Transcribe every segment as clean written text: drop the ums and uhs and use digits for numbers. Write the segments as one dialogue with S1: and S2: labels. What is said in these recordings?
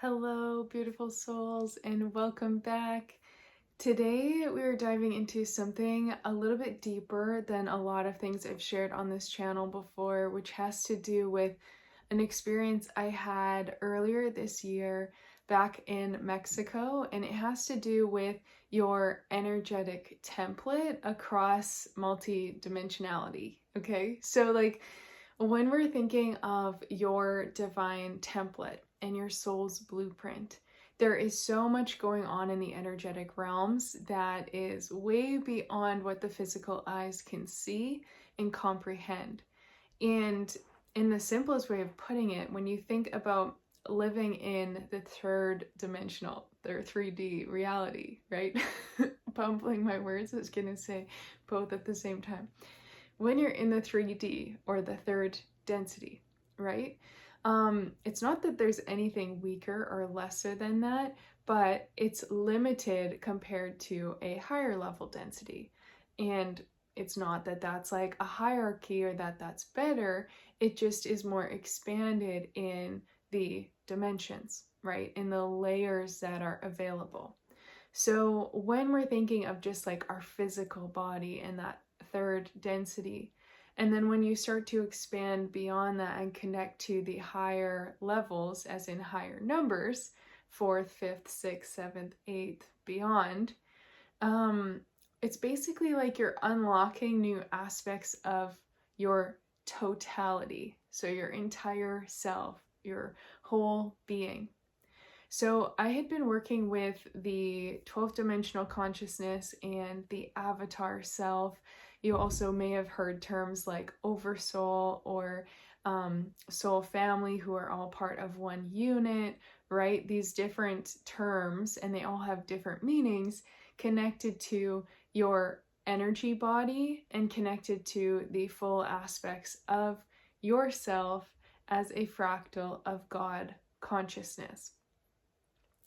S1: Hello, beautiful souls, and welcome back. Today, we are diving into something a little bit deeper than a lot of things I've shared on this channel before, which has to do with an experience I had earlier this year back in Mexico, and it has to do with your energetic template across multi-dimensionality. Okay, so when we're thinking of your divine template and your soul's blueprint, there is so much going on in the energetic realms that is way beyond what the physical eyes can see and comprehend. And in the simplest way of putting it, when you think about living in the third dimensional or 3D reality, right? Bumbling my words, I was gonna say both at the same time. When you're in the 3D or the third density, right? It's not that there's anything weaker or lesser than that, but it's limited compared to a higher level density. And it's not that that's like a hierarchy or that that's better. It just is more expanded in the dimensions, right? In the layers that are available. So when we're thinking of just like our physical body and that third density, and then when you start to expand beyond that and connect to the higher levels, as in higher numbers, fourth, fifth, sixth, seventh, eighth, beyond, it's basically like you're unlocking new aspects of your totality. So your entire self, your whole being. So I had been working with the 12th dimensional consciousness and the avatar self. You also may have heard terms like oversoul or soul family, who are all part of one unit, right? These different terms, and they all have different meanings connected to your energy body and connected to the full aspects of yourself as a fractal of God consciousness.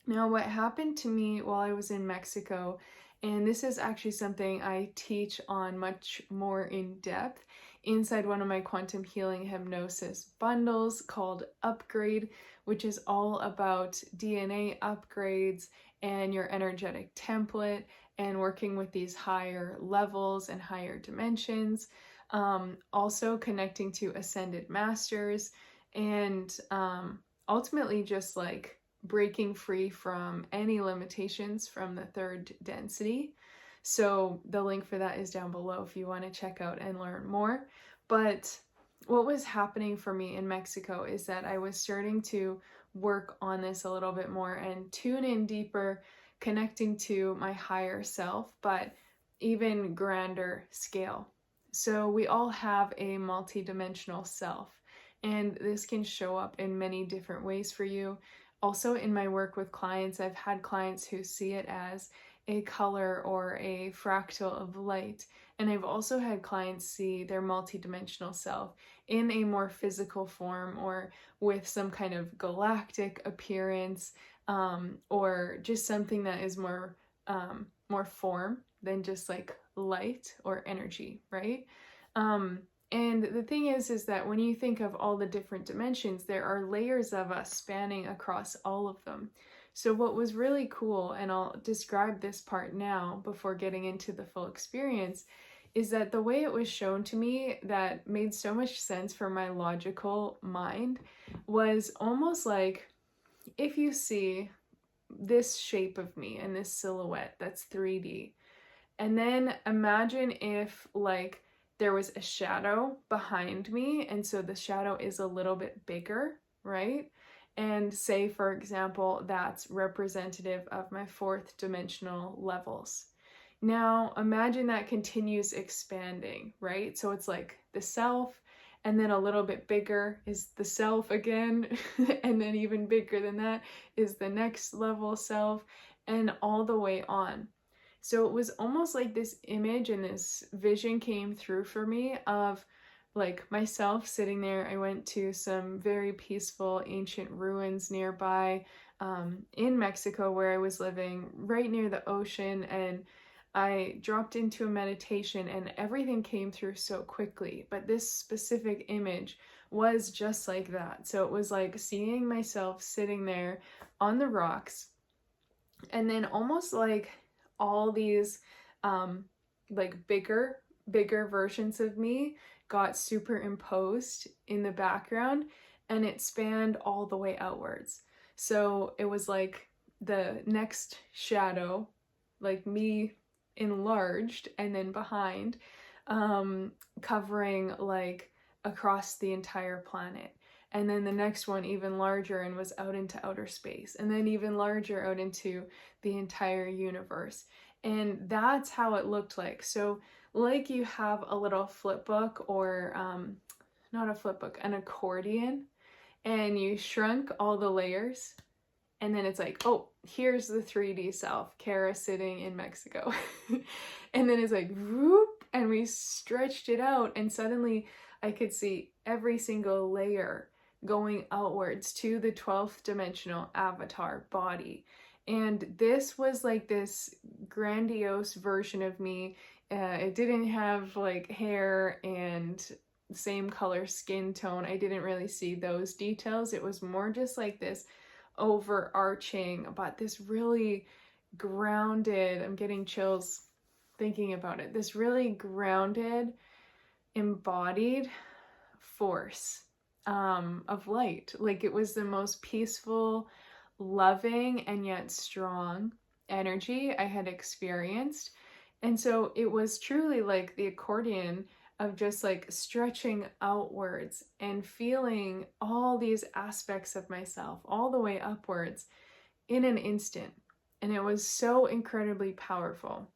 S1: Now, what happened to me while I was in Mexico, and this is actually something I teach on much more in depth inside one of my quantum healing hypnosis bundles called Upgrade, which is all about DNA upgrades and your energetic template and working with these higher levels and higher dimensions. Also connecting to ascended masters and ultimately just like breaking free from any limitations from the third density. So the link for that is down below if you want to check out and learn more. But what was happening for me in Mexico is that I was starting to work on this a little bit more and tune in deeper, connecting to my higher self, but even grander scale. So we all have a multidimensional self, and this can show up in many different ways for you. Also, in my work with clients, I've had clients who see it as a color or a fractal of light. And I've also had clients see their multidimensional self in a more physical form or with some kind of galactic appearance, or just something that is more form than just like light or energy, right? And the thing is that when you think of all the different dimensions, there are layers of us spanning across all of them. So what was really cool, and I'll describe this part now before getting into the full experience, is that the way it was shown to me that made so much sense for my logical mind was almost like if you see this shape of me and this silhouette that's 3D, and then imagine if like there was a shadow behind me, and so the shadow is a little bit bigger, right? And say, for example, that's representative of my fourth dimensional levels. Now, imagine that continues expanding, right? So it's like the self, and then a little bit bigger is the self again, and then even bigger than that is the next level self, and all the way on. So it was almost like this image and this vision came through for me of like myself sitting there. I went to some very peaceful ancient ruins nearby in Mexico where I was living, right near the ocean, and I dropped into a meditation and everything came through so quickly. But this specific image was just like that. So it was like seeing myself sitting there on the rocks, and then almost like all these like bigger versions of me got superimposed in the background, and it spanned all the way outwards. So it was like the next shadow, like me enlarged, and then behind, covering like across the entire planet. And then the next one even larger and was out into outer space, and then even larger out into the entire universe. And that's how it looked like. So like you have a little flip book, or not a flip book, an accordion, and you shrunk all the layers, and then it's like, oh, here's the 3D self, Kara sitting in Mexico. And then it's like, whoop, and we stretched it out, and suddenly I could see every single layer going outwards to the 12th dimensional avatar body. And this was like this grandiose version of me. It didn't have like hair and same color skin tone. I didn't really see those details. It was more just like this overarching, but this really grounded, I'm getting chills thinking about it, this really grounded, embodied force of light. Like it was the most peaceful, loving, and yet strong energy I had experienced. And so it was truly like the accordion of just like stretching outwards and feeling all these aspects of myself all the way upwards in an instant. And it was so incredibly powerful.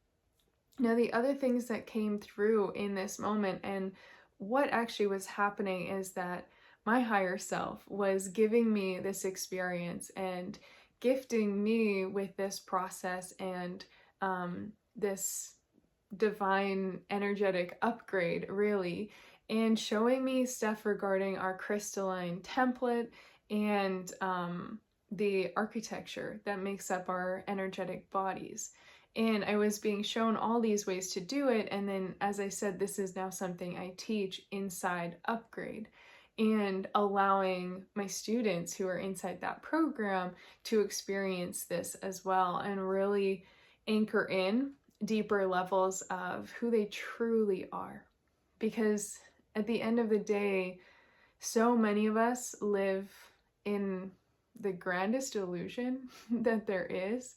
S1: Now, the other things that came through in this moment, and what actually was happening, is that my higher self was giving me this experience and gifting me with this process and this divine energetic upgrade, really, and showing me stuff regarding our crystalline template and the architecture that makes up our energetic bodies. And I was being shown all these ways to do it. And then, as I said, this is now something I teach inside Upgrade, and allowing my students who are inside that program to experience this as well and really anchor in deeper levels of who they truly are. Because at the end of the day, so many of us live in the grandest illusion that there is,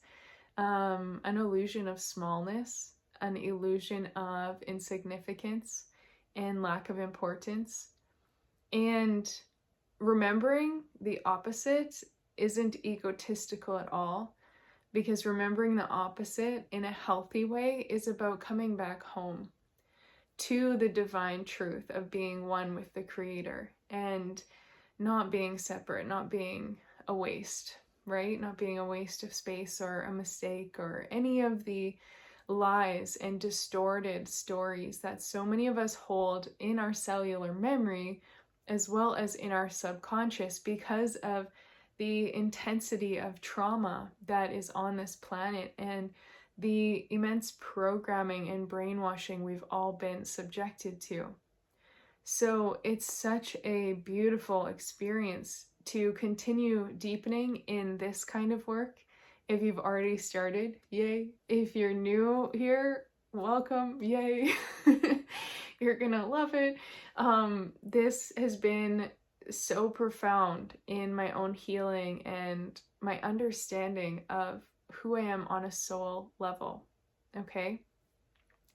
S1: an illusion of smallness, an illusion of insignificance and lack of importance. And remembering the opposite isn't egotistical at all, because remembering the opposite in a healthy way is about coming back home to the divine truth of being one with the Creator and not being separate, not being a waste, right? Not being a waste of space or a mistake or any of the lies and distorted stories that so many of us hold in our cellular memory as well as in our subconscious because of the intensity of trauma that is on this planet and the immense programming and brainwashing we've all been subjected to. So it's such a beautiful experience to continue deepening in this kind of work. If you've already started, yay. If you're new here, welcome, yay. You're gonna love it. This has been so profound in my own healing and my understanding of who I am on a soul level, okay?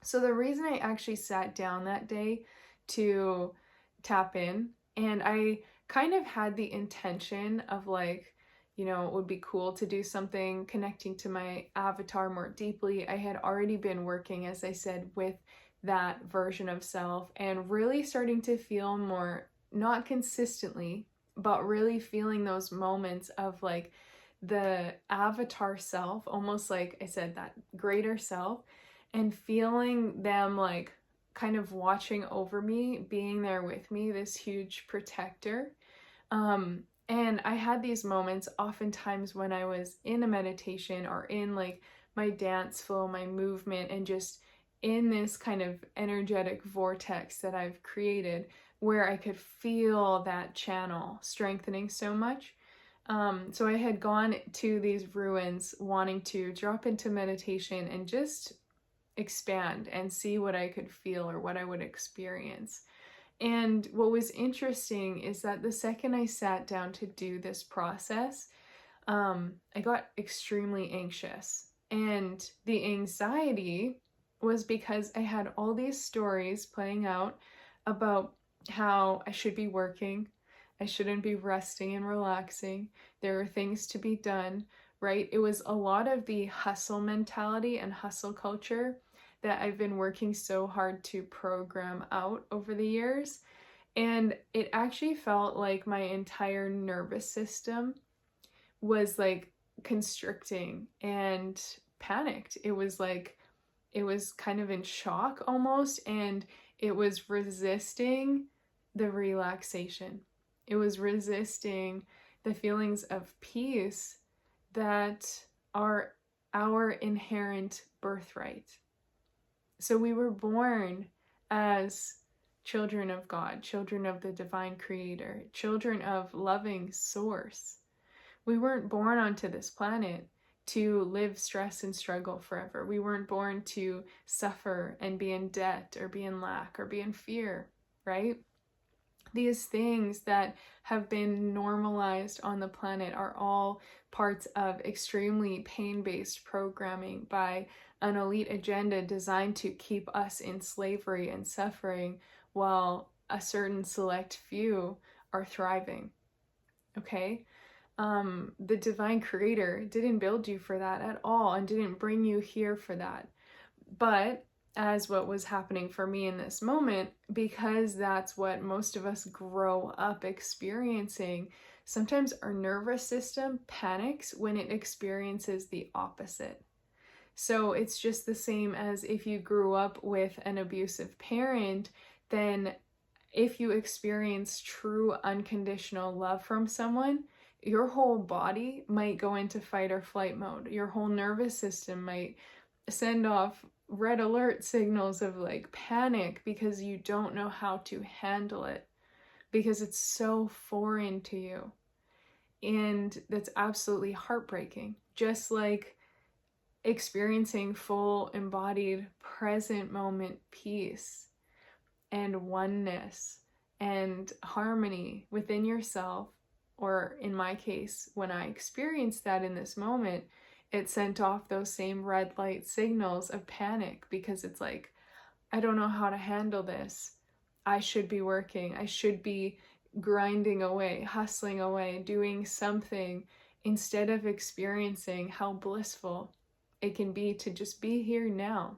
S1: So the reason I actually sat down that day to tap in, and I kind of had the intention of like, you know, it would be cool to do something connecting to my avatar more deeply. I had already been working, as I said, with that version of self and really starting to feel more, not consistently, but really feeling those moments of like the avatar self, almost like I said, that greater self, and feeling them like kind of watching over me, being there with me, this huge protector. And I had these moments oftentimes when I was in a meditation or in like my dance flow, my movement, and just in this kind of energetic vortex that I've created where I could feel that channel strengthening so much. So I had gone to these ruins wanting to drop into meditation and just expand and see what I could feel or what I would experience. And what was interesting is that the second I sat down to do this process, I got extremely anxious. And the anxiety was because I had all these stories playing out about how I should be working, I shouldn't be resting and relaxing, there are things to be done, right? It was a lot of the hustle mentality and hustle culture that I've been working so hard to program out over the years. And it actually felt like my entire nervous system was like constricting and panicked. It was like, it was kind of in shock almost, and it was resisting the relaxation. It was resisting the feelings of peace that are our inherent birthright. So we were born as children of God, children of the divine creator, children of loving source. We weren't born onto this planet to live stress and struggle forever. We weren't born to suffer and be in debt or be in lack or be in fear, right? These things that have been normalized on the planet are all parts of extremely pain-based programming by an elite agenda designed to keep us in slavery and suffering while a certain select few are thriving. Okay? The divine creator didn't build you for that at all and didn't bring you here for that. But as what was happening for me in this moment, because that's what most of us grow up experiencing, sometimes our nervous system panics when it experiences the opposite. So it's just the same as if you grew up with an abusive parent, then if you experience true unconditional love from someone, your whole body might go into fight or flight mode. Your whole nervous system might send off red alert signals of like panic because you don't know how to handle it, because it's so foreign to you. And that's absolutely heartbreaking. Just like experiencing full embodied present moment peace and oneness and harmony within yourself, or in my case, when I experienced that in this moment, it sent off those same red light signals of panic, because it's like, I don't know how to handle this. I should be working. I should be grinding away, hustling away, doing something, instead of experiencing how blissful it can be to just be here now.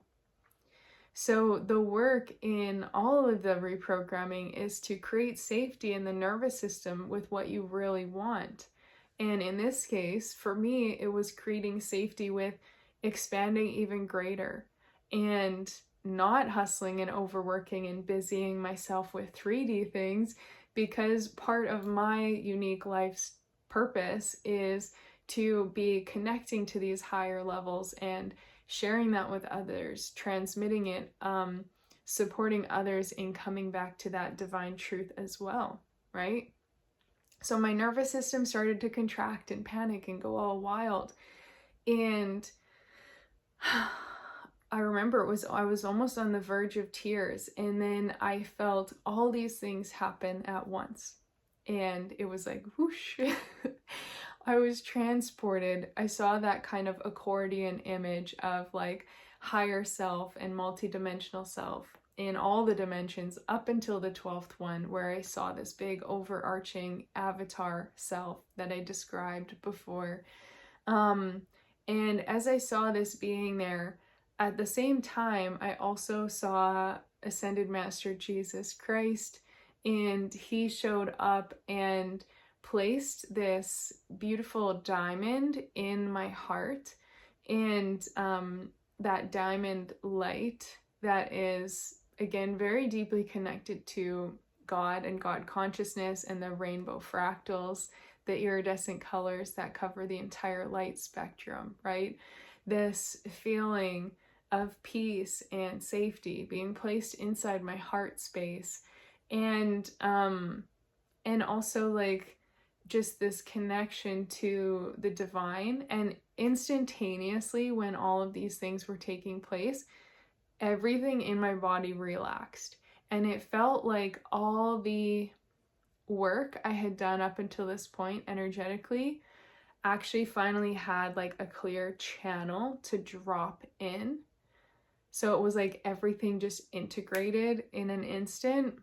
S1: So the work in all of the reprogramming is to create safety in the nervous system with what you really want. And in this case, for me, it was creating safety with expanding even greater and not hustling and overworking and busying myself with 3D things, because part of my unique life's purpose is to be connecting to these higher levels and sharing that with others, transmitting it, supporting others in coming back to that divine truth as well, right? So my nervous system started to contract and panic and go all wild. And I remember I was almost on the verge of tears, and then I felt all these things happen at once. And it was like whoosh. I was transported. I saw that kind of accordion image of like higher self and multidimensional self in all the dimensions up until the 12th one, where I saw this big overarching avatar self that I described before. And as I saw this being there, at the same time, I also saw Ascended Master Jesus Christ, and he showed up and placed this beautiful diamond in my heart. And that diamond light that is, again, very deeply connected to God and God consciousness and the rainbow fractals, the iridescent colors that cover the entire light spectrum, right? This feeling of peace and safety being placed inside my heart space. And also like just this connection to the divine. And instantaneously, when all of these things were taking place, everything in my body relaxed. And it felt like all the work I had done up until this point energetically actually finally had like a clear channel to drop in. So it was like everything just integrated in an instant.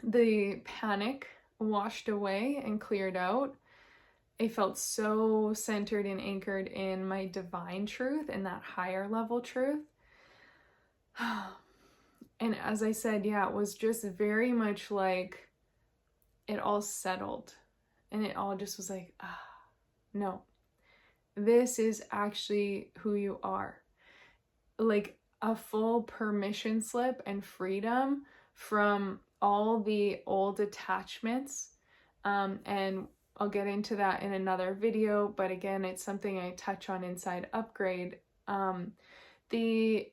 S1: The panic washed away and cleared out. I felt so centered and anchored in my divine truth and that higher level truth. And as I said, yeah, it was just very much like it all settled. And it all just was like, no, this is actually who you are. Like a full permission slip and freedom from all the old attachments. And I'll get into that in another video, but again, it's something I touch on inside Upgrade. The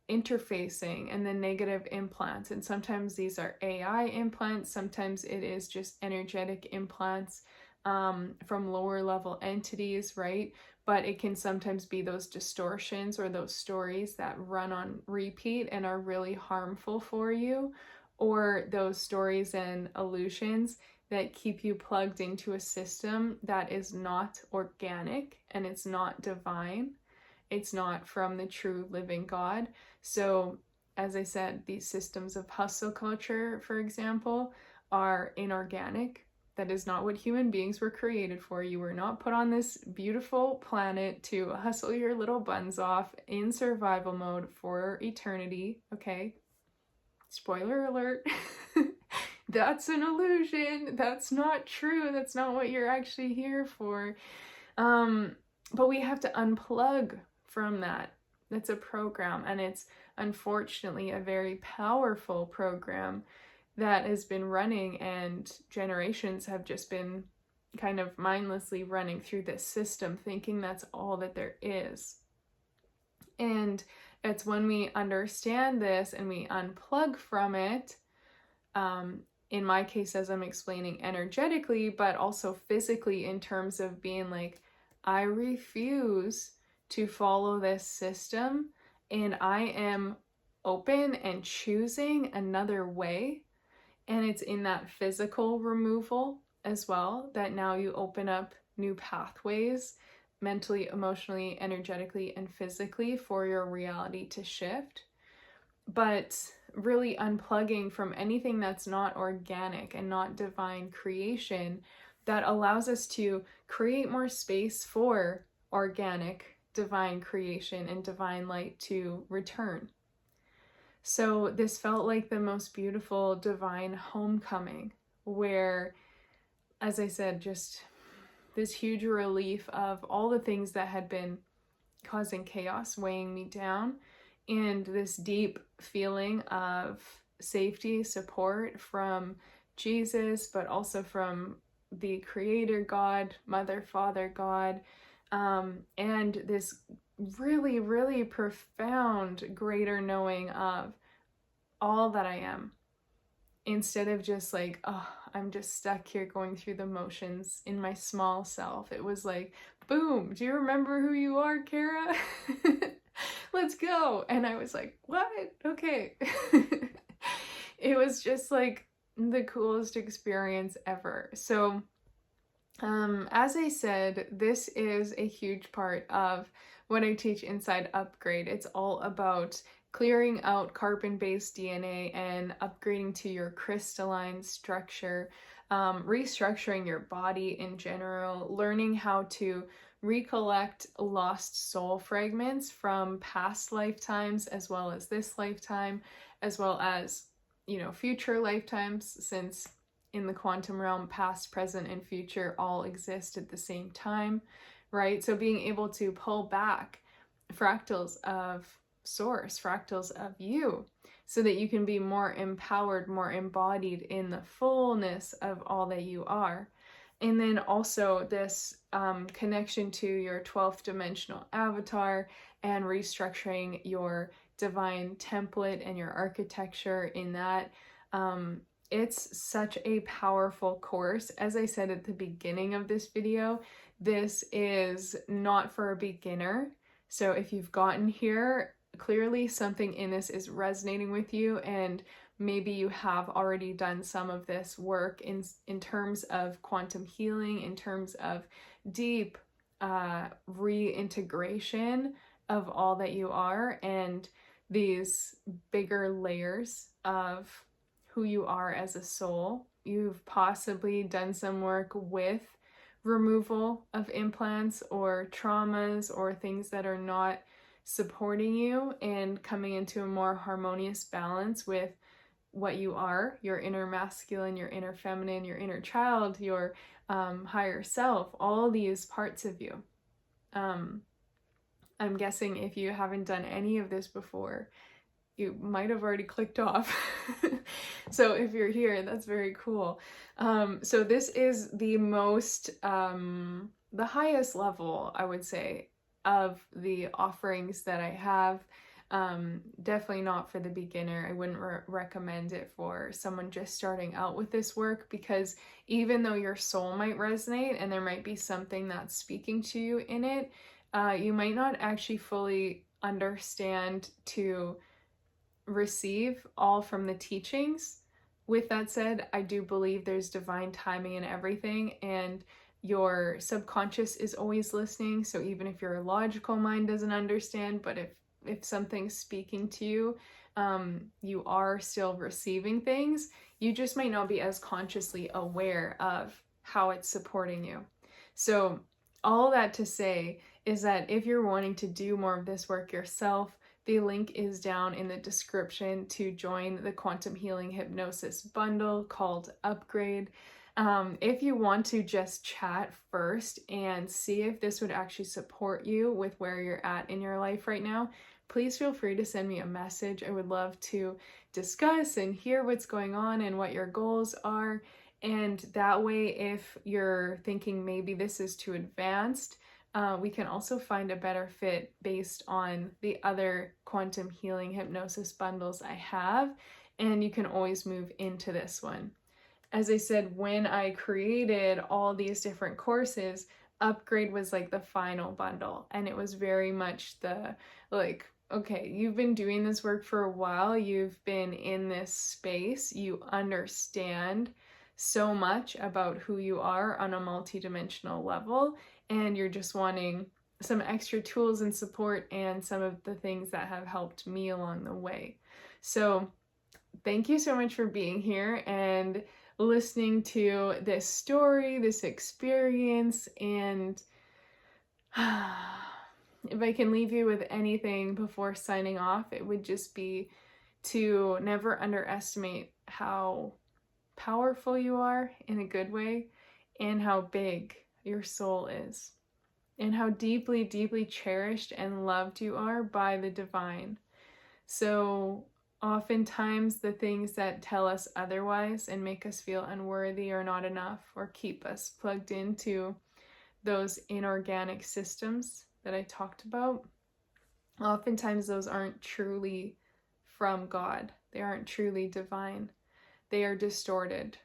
S1: interfacing and the negative implants, and sometimes these are AI implants, sometimes it is just energetic implants from lower level entities, right? But it can sometimes be those distortions or those stories that run on repeat and are really harmful for you, or those stories and illusions that keep you plugged into a system that is not organic and it's not divine. It's not from the true living God. So, as I said, these systems of hustle culture, for example, are inorganic. That is not what human beings were created for. You were not put on this beautiful planet to hustle your little buns off in survival mode for eternity, okay? Spoiler alert. That's an illusion. That's not true. That's not what you're actually here for. But we have to unplug from that. It's a program, and it's unfortunately a very powerful program that has been running, and generations have just been kind of mindlessly running through this system thinking that's all that there is. And it's when we understand this and we unplug from it, in my case, as I'm explaining energetically, but also physically in terms of being like, I refuse to follow this system, and I am open and choosing another way. And it's in that physical removal as well that now you open up new pathways mentally, emotionally, energetically, and physically for your reality to shift. But really unplugging from anything that's not organic and not divine creation, that allows us to create more space for organic divine creation and divine light to return. So this felt like the most beautiful divine homecoming, where, as I said, just this huge relief of all the things that had been causing chaos, weighing me down, and this deep feeling of safety, support from Jesus, but also from the Creator God, Mother, Father God, and this really, really profound greater knowing of all that I am, instead of just like, oh, I'm just stuck here going through the motions in my small self. It was like, boom, do you remember who you are, Kara? Let's go. And I was like, what? Okay. It was just like the coolest experience ever. So, as I said, this is a huge part of what I teach inside Upgrade. It's all about clearing out carbon-based DNA and upgrading to your crystalline structure, restructuring your body in general, learning how to recollect lost soul fragments from past lifetimes, as well as this lifetime, as well as, future lifetimes, since in the quantum realm, past, present, and future all exist at the same time, right? So being able to pull back fractals of source, fractals of you, so that you can be more empowered, more embodied in the fullness of all that you are. And then also this connection to your 12th dimensional avatar and restructuring your divine template and your architecture in that, It's such a powerful course. As I said at the beginning of this video, this is not for a beginner. So if you've gotten here, clearly something in this is resonating with you, and maybe you have already done some of this work in terms of quantum healing, in terms of deep reintegration of all that you are, and these bigger layers of who you are as a soul. You've possibly done some work with removal of implants or traumas or things that are not supporting you, and coming into a more harmonious balance with what you are, your inner masculine, your inner feminine, your inner child, your higher self, all these parts of you. I'm guessing if you haven't done any of this before, you might have already clicked off. So if you're here, that's very cool. So this is the most, the highest level, I would say, of the offerings that I have. Definitely not for the beginner. I wouldn't recommend it for someone just starting out with this work, because even though your soul might resonate and there might be something that's speaking to you in it, you might not actually fully understand to receive all from the teachings. With that said, I do believe there's divine timing in everything, and your subconscious is always listening. So even if your logical mind doesn't understand, but if something's speaking to you, you are still receiving things. You just might not be as consciously aware of how it's supporting you. So all that to say is that if you're wanting to do more of this work yourself, the link is down in the description to join the Quantum Healing Hypnosis bundle called Upgrade. If you want to just chat first and see if this would actually support you with where you're at in your life right now, please feel free to send me a message. I would love to discuss and hear what's going on and what your goals are. And that way, if you're thinking maybe this is too advanced, we can also find a better fit based on the other quantum healing hypnosis bundles I have, and you can always move into this one. As I said, when I created all these different courses, Upgrade was like the final bundle, and it was very much the, like, okay, you've been doing this work for a while, you've been in this space, you understand so much about who you are on a multidimensional level, and you're just wanting some extra tools and support and some of the things that have helped me along the way. So thank you so much for being here and listening to this story, this experience, and if I can leave you with anything before signing off, it would just be to never underestimate how powerful you are in a good way, and how big your soul is, and how deeply, deeply cherished and loved you are by the divine. So oftentimes the things that tell us otherwise and make us feel unworthy or not enough, or keep us plugged into those inorganic systems that I talked about, oftentimes those aren't truly from God. They aren't truly divine. They are distorted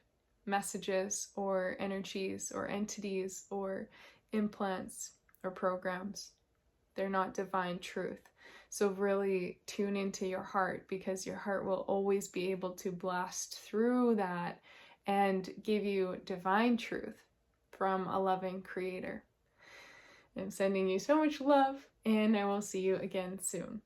S1: messages or energies or entities or implants or programs. They're not divine truth. So really tune into your heart, because your heart will always be able to blast through that and give you divine truth from a loving creator. I'm sending you so much love, and I will see you again soon.